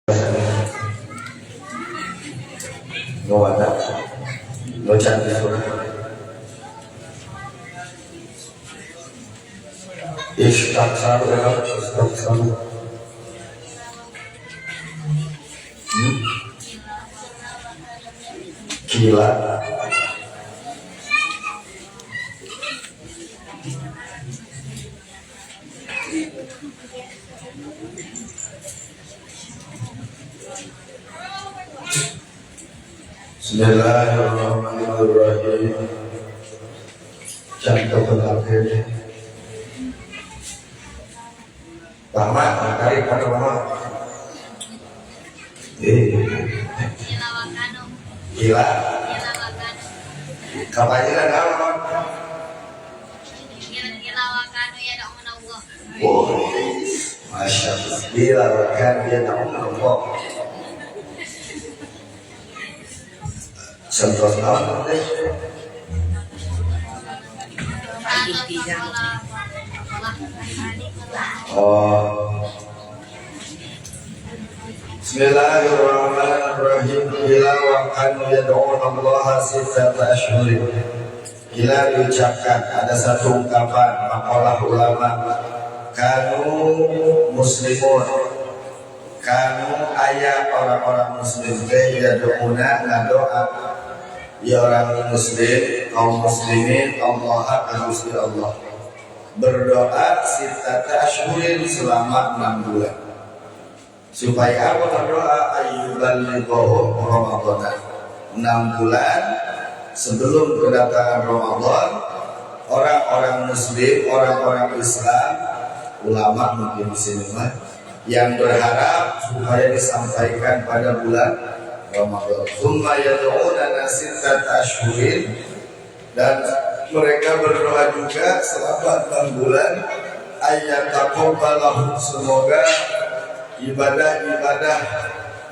No ada, no cantik surat. Istaghfar dengan istaghfar. Gila. Bismillahirrahmanirrahim. Jangan berlakir. Lama, kali kata lama. Gila. Kapan lama? Oh, masya Allah. Gila, kan dia tahu Allah. Sentuh naon teh? Oh. Bismillahirrahmanirrahim. Bila wa kanu yad'un Allah sittata ashhurin. Bila diucapkan ada satu ungkapan makalah ulama kanu muslimun. Kanu ayat orang-orang muslim teh yad'una ngadoa ya orang muslim, kaum muslimin Allah Gusti Allah berdoa sittata ashhurin selama 6 bulan supaya apa berdoa ayyuballighuhum Ramadan 6 bulan sebelum kedatangan Ramadan orang-orang muslim, orang-orang Islam ulama mungkin di sini yang berharap supaya disampaikan pada bulan Ramadan. Tsumma yad'una sittata ashhurin dan mereka berdoa juga selama 6 bulan ayyataqabbalahu semoga ibadah-ibadah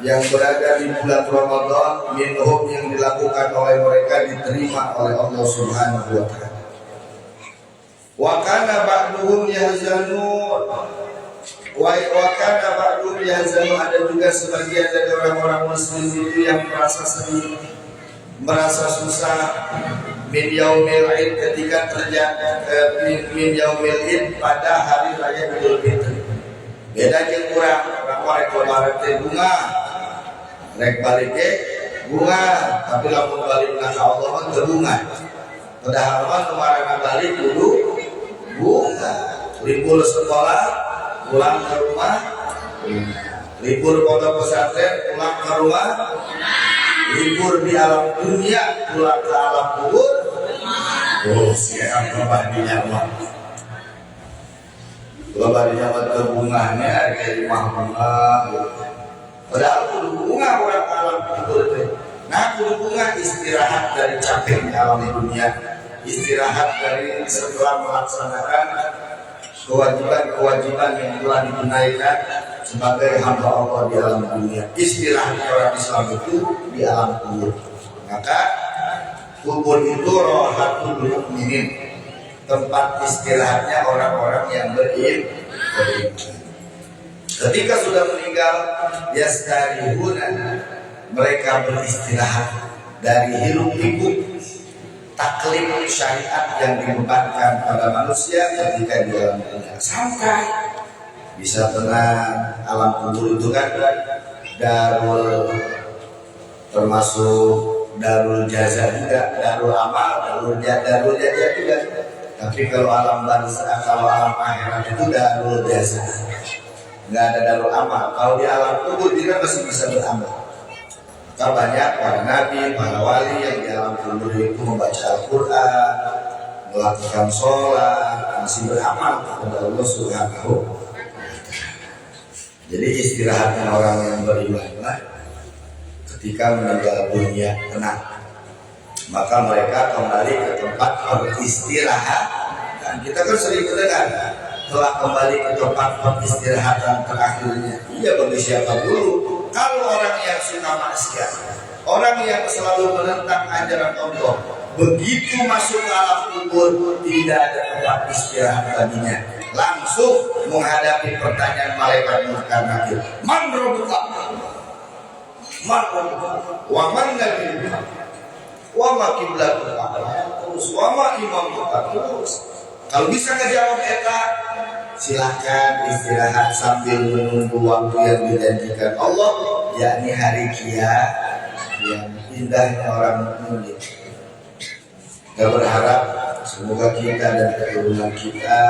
yang berada di bulan Ramadan minhum yang dilakukan oleh mereka diterima oleh Allah Subhanahu wa taala. Wa kana ba'duhum yahzanun Wakana ba'dum yahzanu ada juga sebagian dari orang-orang muslim itu yang merasa sedih, merasa susah min yaumil id ketika terjadi min yaumil id pada hari raya Idul Fitri. Beda jeung kurang orang kemarin teh bunga, rek balik bunga, tapi lamun balik ka Allah mah teu bunga. Padahal mah kemarin balik kudu bunga. Libur sekolah pulang ke rumah, libur pondok pesantren pulang ke rumah, libur di alam dunia pulang ke alam kubur. Oh, siapa kebadinya mah? Kebadinya mah terbunganya kayak bunga. Padahal kudu bunga orang alam kubur itu. Nah, kudu bunga istirahat dari capeknya alam dunia, istirahat dari setelah melaksanakan kewajiban-kewajiban yang telah ditunaikan sebagai hamba Allah di alam dunia. Istirahat orang Islam itu di alam kubur. Maka kubur itu rohatul mukminin, tempat istirahatnya orang-orang yang beriman. Ketika sudah meninggal, yastarihuna, mereka beristirahat dari hiruk pikuk taklif syariat yang dibebankan pada manusia ketika di alam dunia. Santai, bisa tenang. Alam kubur itu kan darul, termasuk darul jaza juga, darul amal, darul jaza juga. Tapi kalau alam barzakh, kalau alam akhirat itu darul jaza, nggak ada darul amal. Kalau di alam kubur kita masih bisa beramal. Maka banyak para nabi, para wali yang di alam kubur itu membaca Al-Quran, melakukan sholat, masih beramal kepada Allah Subhanahu. Jadi istirahatnya orang yang beribadah ketika meninggal dunia tenang, maka mereka kembali ke tempat beristirahat. Dan kita kan sering mendengar telah kembali ke tempat peristirahatan terakhirnya. Iya, bagi siapa dulu? Kalau orang yang suka maksiat, orang yang selalu menentang ajaran Allah, begitu masuk ke alam kubur tidak ada tempat istirahat baginya, langsung menghadapi pertanyaan malaikat munkar nakir. Man rabbuka? man wa man nabiyuka wa ma qiblatuka terus wa ma imamuka terus. Kalau bisa ngejawab eta, silakan istirahat sambil menunggu waktu yang dijanjikan Allah, yakni hari kiamat yang indahnya orang mukmin. Kita berharap semoga kita dan keturunan kita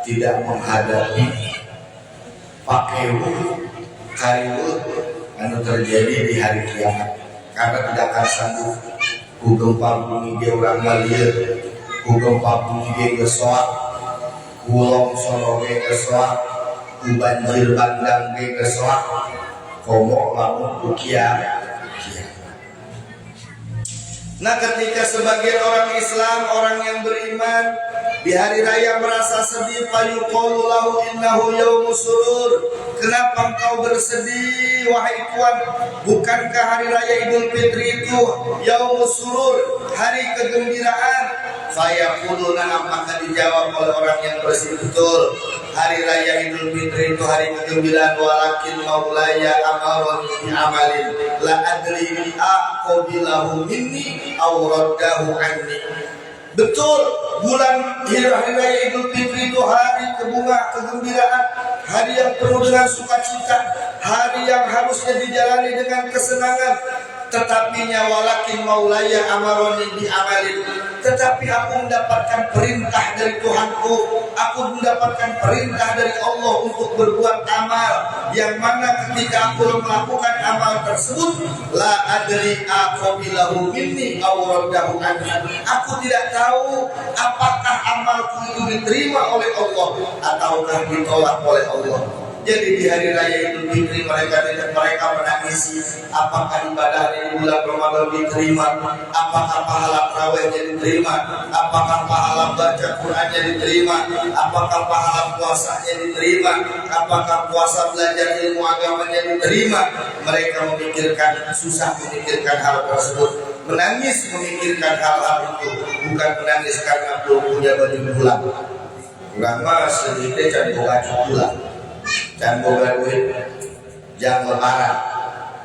tidak menghadapi pakaian kariwut anu terjadi di hari kiamat, karena tidak akan sanggup ku gempa bumi ge urang malieur, ku gempa bumi ge gesoak, ku longsor ge gesoak, ku banjir bandang ge gesoak, komo lamun ku kiamat. Nah, ketika sebagian orang Islam, orang yang beriman di hari raya merasa sedih, fayuqalu lahu innahu yaumus surur. Kenapa engkau bersedih wahai Tuhan? Bukankah hari raya Idul Fitri itu yaumus surur, hari kegembiraan? Fayaquluna, maka dijawab oleh orang yang bersedih, betul, hari raya Idul Fitri itu hari kegembiraan, walakin maulaya amaroni bi amalin la adri aqbilahu minni aw raddahu anni. Betul, bulan hari raya Idul Fitri itu hari kebunga kegembiraan, hari yang penuh dengan sukacita, hari yang harusnya dijalani dengan kesenangan. Tetapinya walakin maulaya amaroni bi amalin, tetapi aku mendapatkan perintah dari Tuhanku, aku mendapatkan perintah dari Allah untuk berbuat amal, yang mana ketika aku melakukan amal tersebut, la adri aqbilahu minni aw raddahu anni, aku tidak tahu apakah amalku itu diterima oleh Allah ataukah ditolak oleh Allah. Jadi di hari raya Idul Fitri mereka menangisi apakah ibadah di bulan Ramadan diterima, apakah pahala tarawihnya diterima, apakah pahala baca Qur'annya diterima, apakah pahala puasanya diterima, apakah puasa belajar ilmu agamanya diterima. Mereka memikirkan, susah memikirkan hal tersebut, menangis memikirkan hal-hal itu, bukan menangis karena belum punya baju pulang. Kurang mah sedikit jadi baju pulang, dan boga duit, jangan lebaran.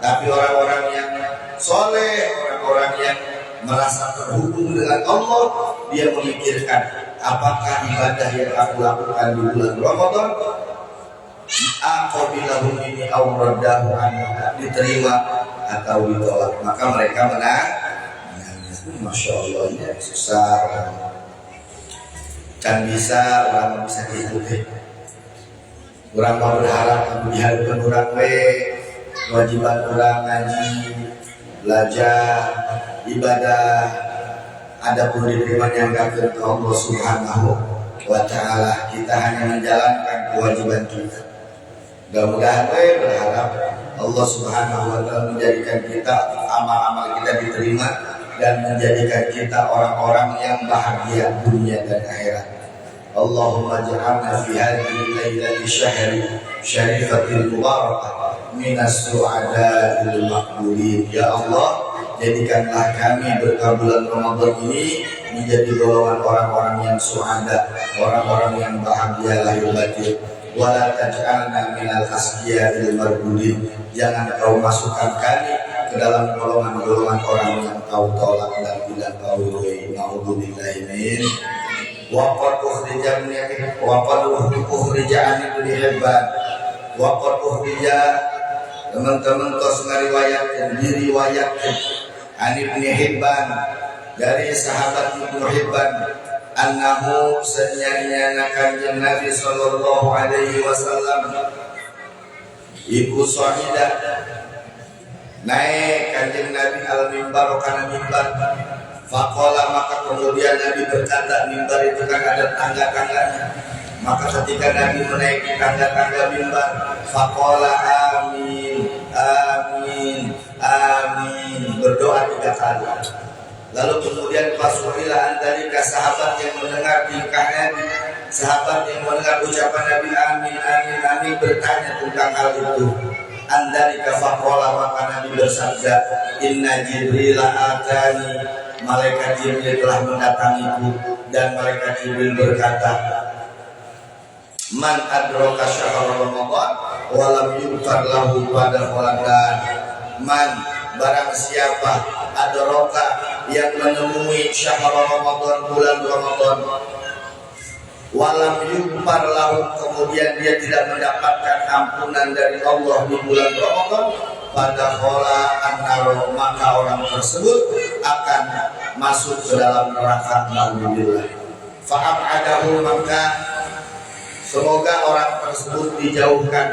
Tapi orang-orang yang soleh, orang-orang yang merasa terhubung dengan Allah, dia memikirkan apakah ibadah yang aku lakukan di bulan Ramadan aqbilahu minni aw raddahu anni, diterima atau ditolak. Maka mereka menang. Masya Allah, ini susah. Can bisa, orang bisa diikuti. Orang mau berharap dihadirkan orang kewajiban orang ngaji, belajar, ibadah, adapun diterima yang kafir ke Allah Subhanahu wa Ta'ala. Kita hanya menjalankan kewajiban kita. Mudah-mudahan berharap Allah Subhanahu wa Ta'ala menjadikan kita, amal-amal kita diterima, dan menjadikan kita orang-orang yang bahagia dunia dan akhirat. Allahumma ja'alna fi hadhihi lailati syahri syarifatil mubarakah minas su'ada'il maqbulin. Ya Allah, jadikanlah kami berkah bulan Ramadan ini menjadi golongan orang-orang yang su'ada, orang-orang yang bahagia lahir batin. Wala taj'alna minal asqiya'il marbudin, jangan kau masukkan kami ke dalam golongan-golongan orang yang kau tolak dan tidak kau ridhoi. Naudzubillahi min. Waqad ukhrija an Ibnu Hibban, waqad ukhrija, teman-teman tos ngariwayatkeun, diriwayatkeun an Ibnu Hibban, dari sahabat Ibnu Hibban, annahu sanyanya kanjeng Nabi sallallahu alaihi wasallam iku sahida naik kanjeng Nabi al-mimbar kana mimbar. Faqala, maka kemudian Nabi berkata, mimbar itu kan ada tangga-tangganya. Maka ketika Nabi menaiki tangga-tangga mimbar, faqala amin, amin, amin, berdoa 3 kali. Lalu kemudian fasuhila antarika, sahabat yang mendengar tingkah Nabi, sahabat yang mendengar ucapan Nabi amin, amin, amin, bertanya tentang hal itu. Antarika faqala, maka Nabi bersabda, inna Jibril atani, malaikat Jibril telah mendatangiku, dan malaikat Jibril berkata, man adraka syahr Ramadan wa lam yughfar lahu pada Ramadan, man barang siapa adraka yang menemui syahr Ramadan, bulan Ramadan, walam yughfar lahu, kemudian dia tidak mendapatkan ampunan dari Allah di bulan Ramadan, pada khola an-nar, maka orang tersebut akan masuk ke dalam neraka. Alhamdulillah. Fa'ab'adahu, maka semoga orang tersebut dijauhkan.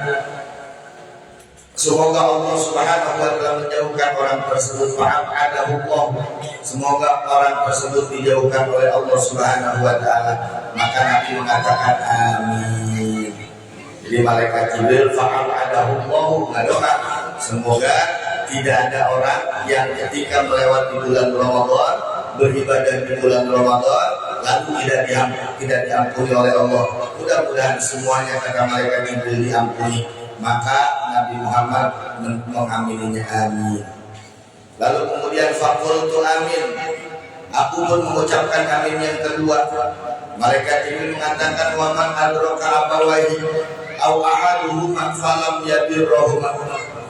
Semoga Allah Subhanahu wa taala menjauhkan orang tersebut. Fa'ab'adahu Allah, semoga orang tersebut dijauhkan oleh Allah Subhanahu wa taala. Maka Nabi mengatakan amin. Jadi malaikat Jibril fa'ab'adahu Allah berdoa, semoga tidak ada orang yang ketika melewati bulan Ramadan, beribadah di bulan Ramadan, lalu tidak diampuni oleh Allah. Mudah-mudahan semuanya kata malaikat Jibril diampuni. Maka Nabi Muhammad mengamininya, amin. Lalu kemudian faqultu amin, aku pun mengucapkan amin yang kedua. Malaikat Jibril mengatakan wa man adraka abawaihi au ahaduhuma falam yabirruhuma,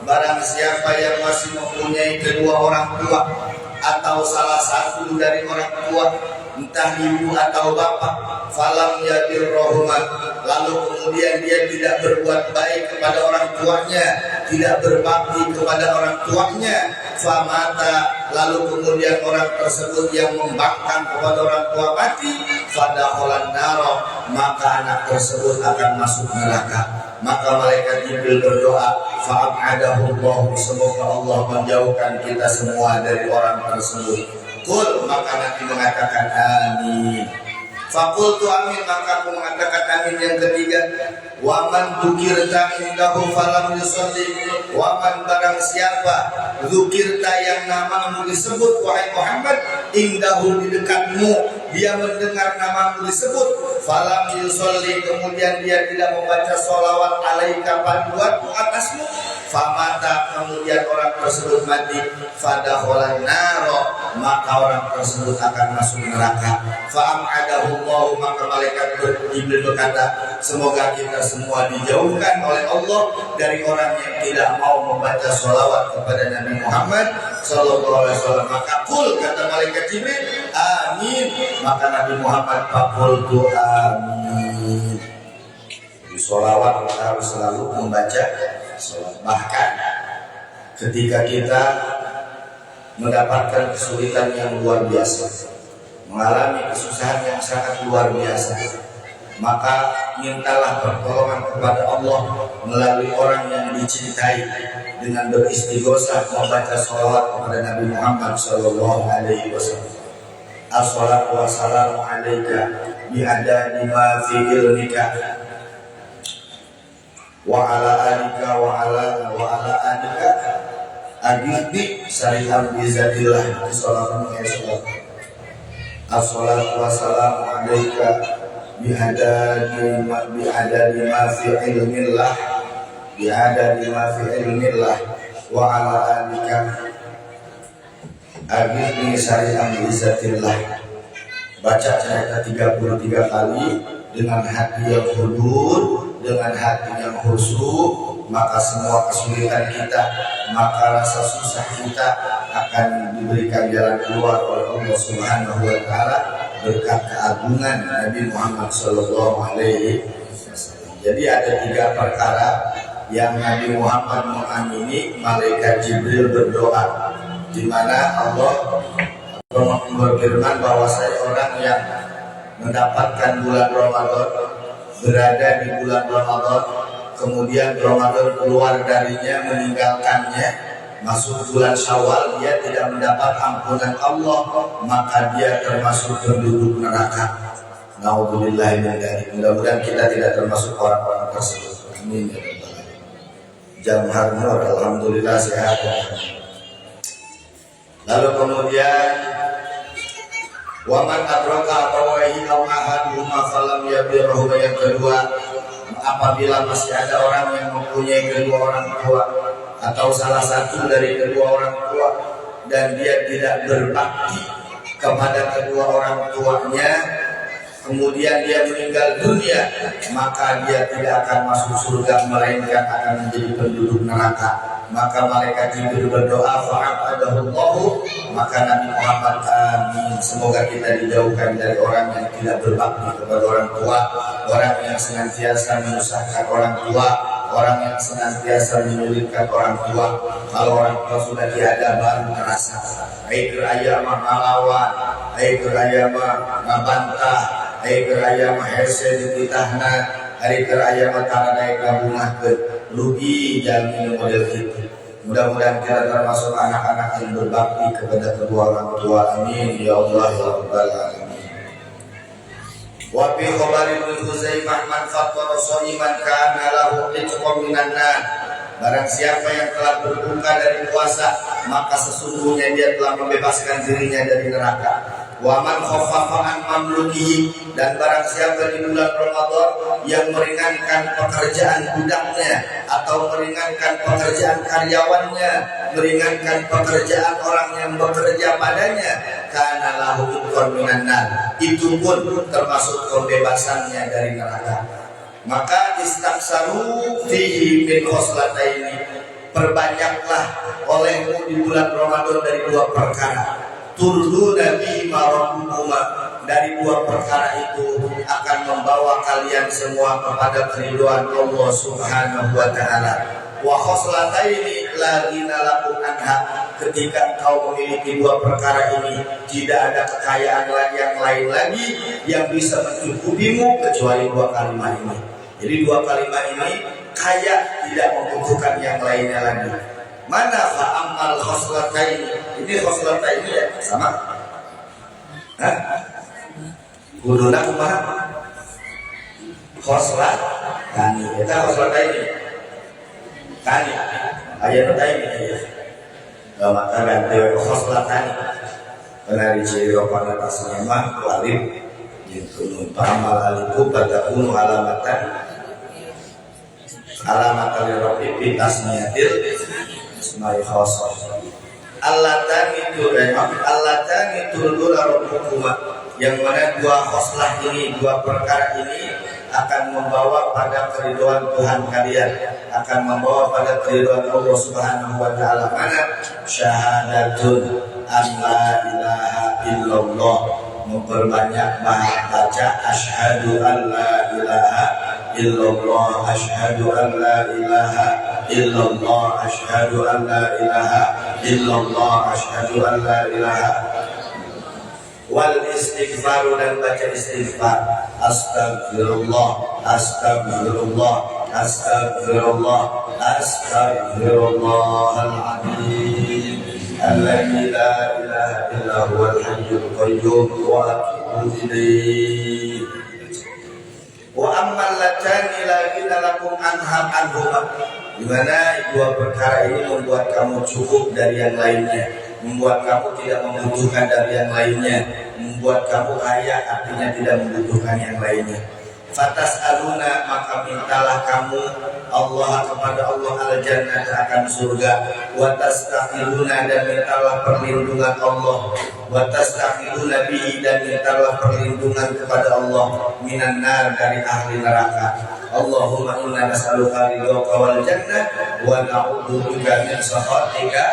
barang siapa yang masih mempunyai kedua orang tua atau salah satu dari orang tua, entah ibu atau bapak, falam yabirruhuma, lalu kemudian dia tidak berbuat baik kepada orang tuanya, tidak berbakti kepada orang tuanya, famata, lalu kemudian orang tersebut yang membangkang kepada orang tua mati, fadakholan naro, maka anak tersebut akan masuk neraka. Maka malaikat Jibril berdoa, fa'ab'adahu Allah, semoga Allah menjauhkan kita semua dari orang tersebut. Kul, maka Nabi mengatakan amin. Fakultu amin, maka aku mengatakan amin yang ketiga. Waman dzukirta indahu falam yusalli, waman barang siapa dzukirta yang namamu disebut wahai Muhammad, indahu di dekatmu, dia mendengar namamu disebut, falam yusalli, kemudian dia tidak membaca sholawat alaika panduanmu atasmu, famata, kemudian orang tersebut mati, fadakholan naro, maka orang tersebut akan masuk neraka. Fa'am'adahu Allah, maka malaikat Jibril berkata, semoga kita semua dijauhkan oleh Allah dari orang yang tidak mau membaca sholawat kepada Nabi Muhammad sallallahu alaihi wasallam. Maka kul, kata malaikat Jibril, amin, maka Nabi Muhammad faqultu amin. Di sholawat kita harus selalu membaca sholawat. Bahkan ketika kita mendapatkan kesulitan yang luar biasa, mengalami kesusahan yang sangat luar biasa, maka mintalah pertolongan kepada Allah melalui orang yang dicintai dengan beristighosah membaca sholawat kepada Nabi Muhammad sallallahu alaihi wasallam. Assalatu wassalamu alaika bi'adadi ma fi ilmika wa ala alika wa ala alika agibbi syari'am bizatillah. Sallallahu alaihi wasallam. Assalatu wassalamu alaika bi'adadi ma fi ilmillah wa ala alika agibbi syari'am bizatillah. Baca cerita 33 kali dengan hati yang hudur, dengan hati yang khusyuk, maka semua kesulitan kita, maka rasa susah kita akan diberikan jalan keluar oleh Allah Subhanahu wa taala berkat keagungan Nabi Muhammad sallallahu alaihi wasallam. Jadi ada 3 perkara yang Nabi Muhammad mengamini malaikat Jibril berdoa, di mana Allah berfirman bahwa saya orang yang mendapatkan bulan Ramadan, berada di bulan Ramadan, kemudian Ramadan keluar darinya, meninggalkannya, masuk bulan Syawal, dia tidak mendapat ampunan Allah, maka dia termasuk penduduk neraka. Naudzubillah min dzalik. Mudah-mudahan kita tidak termasuk orang-orang tersebut. Amin ya rabbal alamin. Jamhar Nur, alhamdulillah sehat. Lalu kemudian waman adraka abawaihi aw ahaduhuma falam yabirruhuma, yang kedua, apabila masih ada orang yang mempunyai kedua orang tua atau salah satu dari kedua orang tua dan dia tidak berbakti kepada kedua orang tuanya, kemudian dia meninggal dunia, maka dia tidak akan masuk surga, melainkan akan menjadi penduduk neraka. maka malaikat Jibril berdoa fa'abadahullahu, maka Nabi Muhammad amin, semoga kita dijauhkan dari orang yang tidak berbakti kepada orang tua, orang yang senantiasa menyusahkan orang tua, orang yang senantiasa menyulitkan orang tua. Kalau orang tua sudah tiada baru terasa aiker ayam ngalawan, aiker ayam ngabantah, aiker ayam herse dititahna, aiker ayam taradai kabungahkeun, rugi jalan model itu. Mudah-mudahan kita termasuk anak-anak yang berbakti kepada kedua orang tua. Amin ya Allah ya Rabbal alamin. Wa fi khabari Ibnu Huzaimah man fattara shaiman kana lahu itqam minan nar. Barang siapa yang telah berbuka dari puasa, maka sesungguhnya dia telah membebaskan dirinya dari neraka. Wa man khaffafa an mamlukihi, dan barang siapa di bulan Ramadan yang meringankan pekerjaan budaknya atau meringankan pekerjaan karyawannya, meringankan pekerjaan orang yang bekerja padanya, kana lahu itqam minan nar, itu pun termasuk pembebasannya dari neraka. Maka istaksaru fihi min khoslataini, perbanyaklah olehmu di bulan Ramadan dari dua perkara. Turdu nabi marabukuma, dari dua perkara itu akan membawa kalian semua kepada keridhaan Allah Subhanahu wa taala. Wa khoslataini la ghina lakum anha, ketika engkau memiliki dua perkara ini, tidak ada kekayaan yang lain lagi yang bisa mencukupimu kecuali dua kalimat ini. Jadi dua kalimat ini kaya, tidak membutuhkan yang lainnya lagi. Mana fa'amal khoslataini, ini khoslataini ya sama? Hah? Kuduna kumaha? Khoslatani, kita khoslataini tani, ayat taini ya. Maka ganti khoslatani, karena diciri pada tasnya mah walib itu numpang aliku pada unu alamatan lirabbi bi tasniyatil ismai khosah. Allatani turdulah rabbukuma, yang mana dua khoslah ini, dua perkara ini akan membawa pada keridhaan Tuhan kalian, akan membawa pada keridhaan Allah Subhanahu wa taala. Mana syahadatun an la ilaha illallah, memperbanyak baca asyhadu an la ilaha illallah, asyhadu an la ilaha illallah, asyhadu an la ilaha illallah, asyhadu an la ilaha, wal istighfar, dan baca istighfar, astagfirullah, astagfirullah, astagfirullah, astagfirullahal azim alladzi la ilaha illa huwal hayyul qayyum wa atubu ilaihi. Wa ammal latani la ghina lakum anhuma, di mana dua perkara ini membuat kamu cukup dari yang lainnya, membuat kamu tidak membutuhkan dari yang lainnya, membuat kamu kaya, artinya tidak membutuhkan yang lainnya. Fatas aluna, maka mintalah kamu Allah kepada Allah al-jannah, akan surga. Watastaqiluna, dan mintalah perlindungan Allah. Watastaqiluna bihi, dan mintalah perlindungan kepada Allah minan nar, dari ahli neraka. Allahumma inna nas'aluka ridhaka wal jannah wa na'udzubika min sakhatika.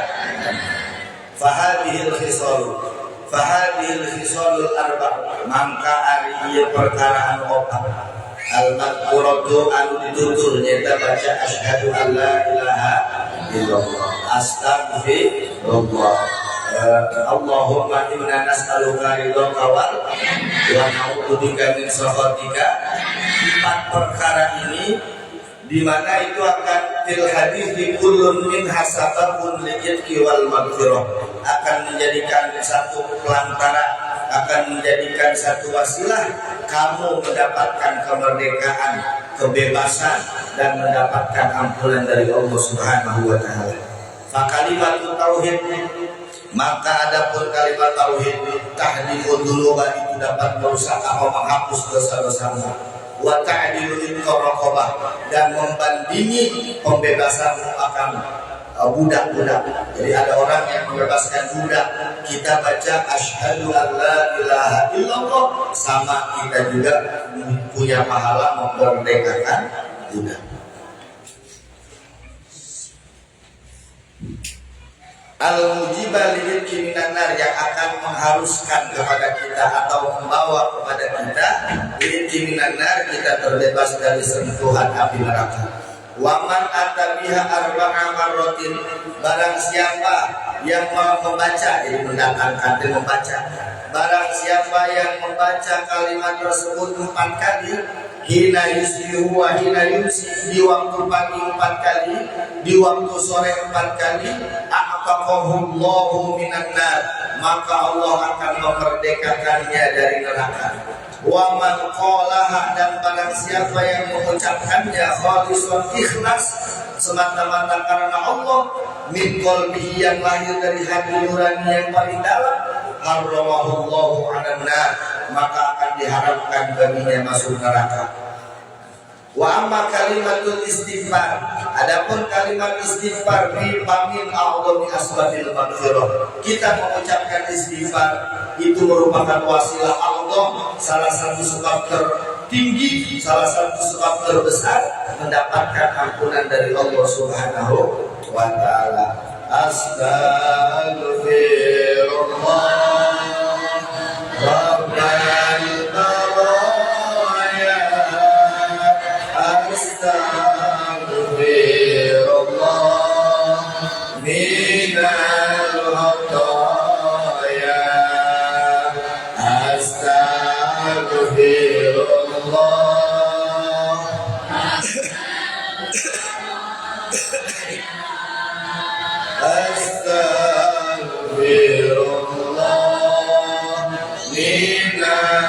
Fahadihil khisalul arba', mangka ari ieu perkara anu opat. Al-maqburatu anu ditutur nyata baca asyhadu an la ilaha illallah, astagfirullah, Allahumma inna nas'aluka ridhaka wa na'udzubika min sakhatika. Empat perkara ini di mana itu akan fil hadis di kullun min hasabun li'idki wal maghfirah, akan menjadikan satu pelantara, akan menjadikan satu wasilah kamu mendapatkan kemerdekaan, kebebasan, dan mendapatkan ampunan dari Allah Subhanahu wa taala. Fa kalimatut tauhid, maka adapun kalimat tauhid, tahdimul dzunuba, itu dapat merusak atau menghapus dosa-dosamu. Wa ta'dilu raqabah, dan membandingi pembebasan akan budak-budak. Jadi ada orang yang membebaskan budak, kita baca asyhadu an la ilaha illallah, sama kita juga punya pahala memerdekakan budak. al-mujibah lil nar yang akan mengharuskan kepada kita atau membawa kepada kita lil nar, kita terbebas dari sentuhan api neraka. Waman atabiha arba'a marratin, barang siapa yang membaca, jadi mendatangkan dan membaca, barang siapa yang membaca kalimat tersebut 4 kali, hina yusbihu wa hina yumsi, di waktu pagi 4 kali, di waktu sore 4 kali, a'taqahullahu minan nar, maka Allah akan memerdekakannya dari neraka. Wa man qalaha, dan barang siapa yang mengucapkannya khalisan ikhlas semata-mata karena Allah, min qalbihi, yang lahir dari hati nurani yang paling dalam, harramahullahu 'alan nar, maka akan diharamkan baginya masuk neraka. Wa amma kalimatul istighfar, adapun kalimat istighfar bi pamin a'dhami asbabil maghfirah, kita mengucapkan istighfar itu merupakan wasilah Allah, salah satu sebab tertinggi, salah satu sebab terbesar mendapatkan ampunan dari Allah Subhanahu wa taala. Astaghfirullah Rabbal baraya, astaghfirullah minal khataya, astaghfirullah astaghfirullah minal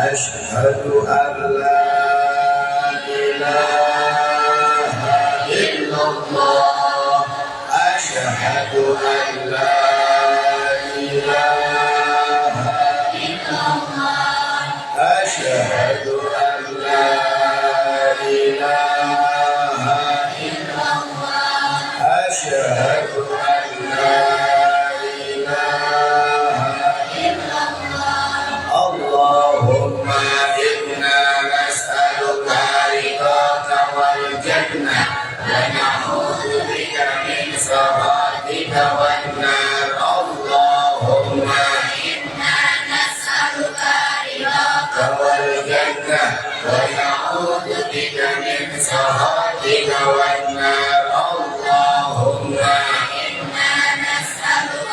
Asyhadu an la ilaha illallah, asyhadu an la ilaha illallah, asyhadu an la ilaha illallah, asyhadu an la سخطك والنار. اللهم إنا نسألك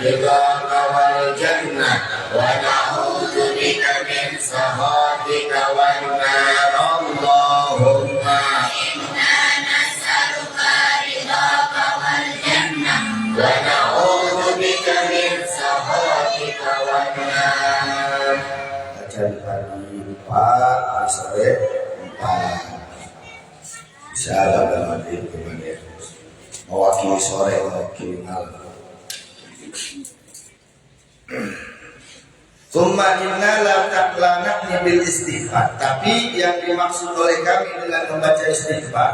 رضاك والجنة ونعوذ بك من سخطك والنار. اللهم إنا نسألك رضاك والجنة ونعوذ بك من سخطك والنار. Baca di pagi 4, di sore 4. Bisa dalam maghrib kemudian mewakili sore, mewakili malam. Tsumma inna la taqlanaqni bil istighfar. Tapi yang dimaksud oleh kami dengan membaca istighfar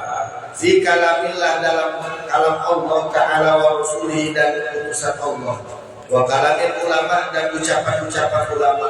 fi kalamillah, dalam kalam Allah Ta'ala wa Rasulih, dan utusan Allah, wa kalamil ulama, dan ucapan-ucapan ulama,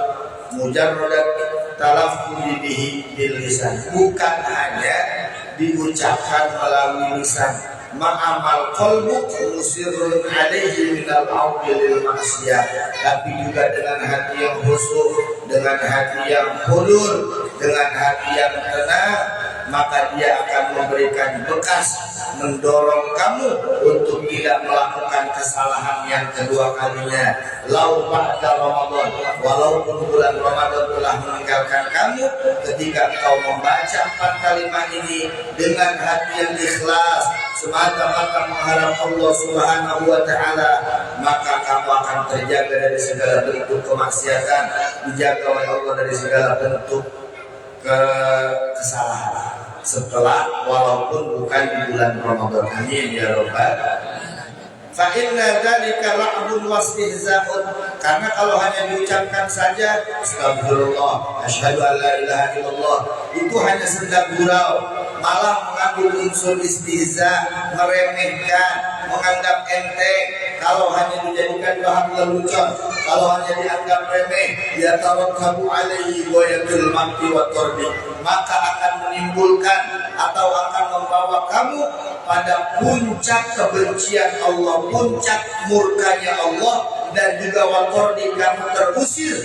mujarradat talaffuz bihi bil lisan, bukan hanya diucapkan melalui lisan, ma'amal qalbu musirrun alaihi minal auqi lil maksiyah, tapi juga dengan hati yang khusyuk, dengan hati yang hudur, dengan hati yang tenang, maka dia akan memberikan bekas mendorong kamu untuk tidak melakukan kesalahan yang kedua kalinya. Lau ba'da Ramadan, walaupun bulan Ramadan telah meninggalkan kamu, ketika kau membaca 4 kalimat ini dengan hati yang ikhlas semata-mata mengharap Allah Subhanahu wa taala, maka kamu akan terjaga dari segala bentuk kemaksiatan, dijaga oleh Allah dari segala bentuk kesalahan setelah walaupun bukan di bulan Ramadan. Amin ya rabbal. Fa inna dzalika la'bun wastihza'un, karena kalau hanya diucapkan saja astagfirullah asyhadu an la ilaha illallah, itu hanya sedang gurau, malah mengandung unsur istihza, meremehkan, menganggap enteng. Kalau hanya dijadikan bahan lelucon, kalau hanya dianggap remeh, ya tarakkabu alaihi wa yatul maqti wa tarbi, maka akan menimbulkan atau akan membawa kamu pada puncak kebencian Allah, puncak murkanya Allah, dan juga watordi, kamu terusir,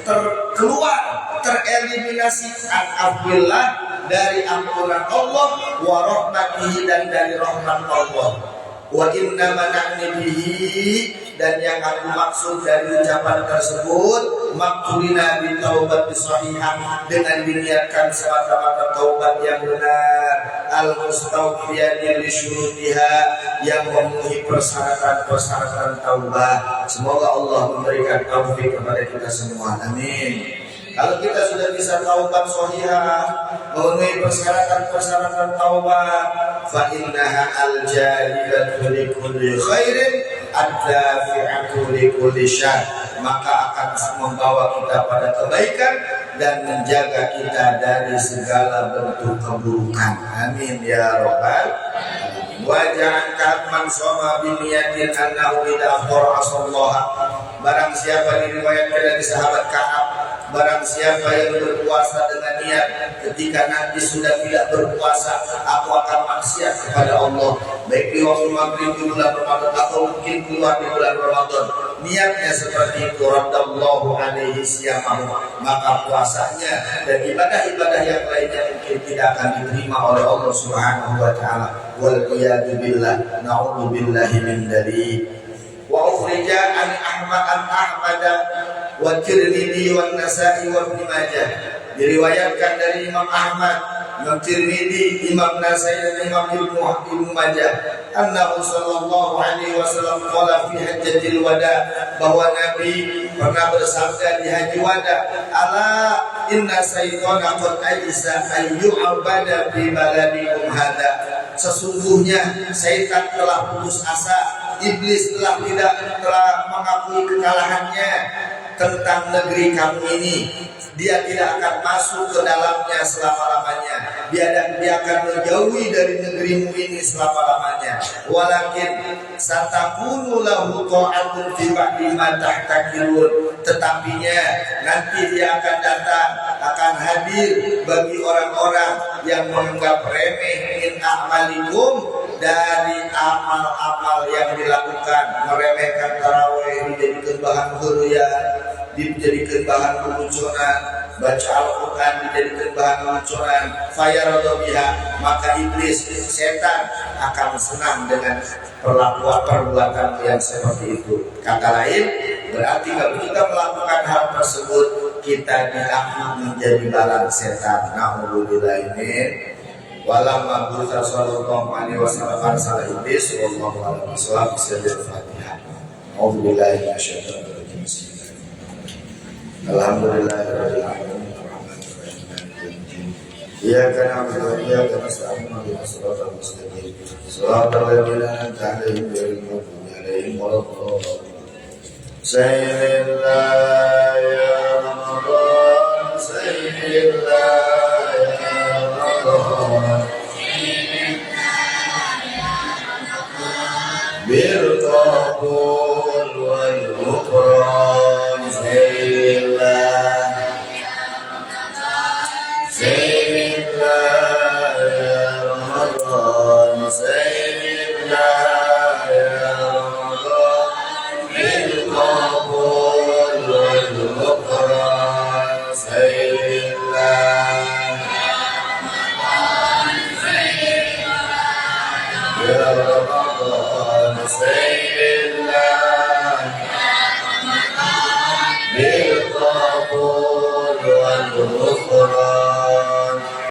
terkeluar, tereliminasi an-afillah, dari ampunan Allah, wa rahmatihi, dan dari rahmat Allah. Wa inna mana'ni bihi, dan yang aku maksud dari ucapan tersebut maktulina bi taubat sahihah, dengan diniatkan semata-mata taubat yang benar, al mustawfiyah li syurutiha, yang memenuhi persyaratan-persyaratan taubat. Semoga Allah memberikan taufik kepada kita semua. Amin. Kalau kita sudah bisa taubat sahihah, memenuhi persyaratan-persyaratan taubat, fa innaha al-jalibatu li kulli khairin ad-dafi'atu li kulli syarr, maka akan membawa kita pada kebaikan dan menjaga kita dari segala bentuk keburukan. Amin ya rabbal alamin. Wa ja'alka man shoma bi niyatin annahu idza qara'a, barang siapa diriwayatkan dari sahabat Ka'ab, barang siapa yang berpuasa dengan niat ketika nanti sudah tidak berpuasa aku akan maksiat kepada Allah, baik di waktu maghrib di bulan Ramadan atau mungkin keluar di bulan Ramadan, niatnya seperti itu, radallahu alaihi siyamahu, maka puasanya dan ibadah-ibadah yang lainnya mungkin tidak akan diterima oleh Allah Subhanahu wa taala. Wal iyadu billah, na'udzu billahi min dzalik. Wa ukhrija an Ahmad wa Tirmidzi wa Nasa'i wa Ibnu Majah, diriwayatkan dari Imam Ahmad, Imam Tirmidzi, Imam Nasa'i, dan Imam Ibnu Majah, annahu sallallahu alaihi wasallam qala fi hajjatil wada, bahwa Nabi pernah bersabda di haji wada, ala inna syaitana qad aisa ayyu'bada fi baladikum hada, sesungguhnya syaitan telah putus asa, iblis telah mengakui kekalahannya tentang negeri kamu ini. Dia tidak akan masuk ke dalamnya selama-lamanya. Dia akan menjauhi dari negerimu ini selama-lamanya. Walakin satakunu lahu ta'atun fi ba'di ma tahtakirun, tetapinya nanti dia akan datang, akan hadir bagi orang-orang yang menganggap remeh min a'malikum, dari amal-amal yang dilakukan, meremehkan tarawih, dijadikan bahan huruyah, dijadikan bahan kemunculan, baca Al-Quran dijadikan bahan kemunculan, fayarodobiha, maka iblis, setan akan senang dengan perbuatan yang seperti itu. Kata lain, berarti kalau kita melakukan hal tersebut, kita dianggap menjadi balang setan. Na'udzubillahi min walamma buta sallallahu alaihi wasallam arsala iblis wallahu a'lam bishawab. Bismillahirrahmanirrahim. A'udzubillahi minasyaitonir rajim. Alhamdulillahirabbil alamin. Iyyaka na'budu wa iyyaka nasta'in. Ihdinas siratal mustaqim. Shiratal ladzina an'amta 'alaihim ghairil maghdubi 'alaihim waladdallin. Sayyidillah ya Ramadan, sayyidillah ya Ramadan, بالقبول والغفران. سيد الله سيد الله يا رمضان، سيد الله يا رمضان، بالقبول والغفران. سيد الله يا رمضان، يا رمضان سيد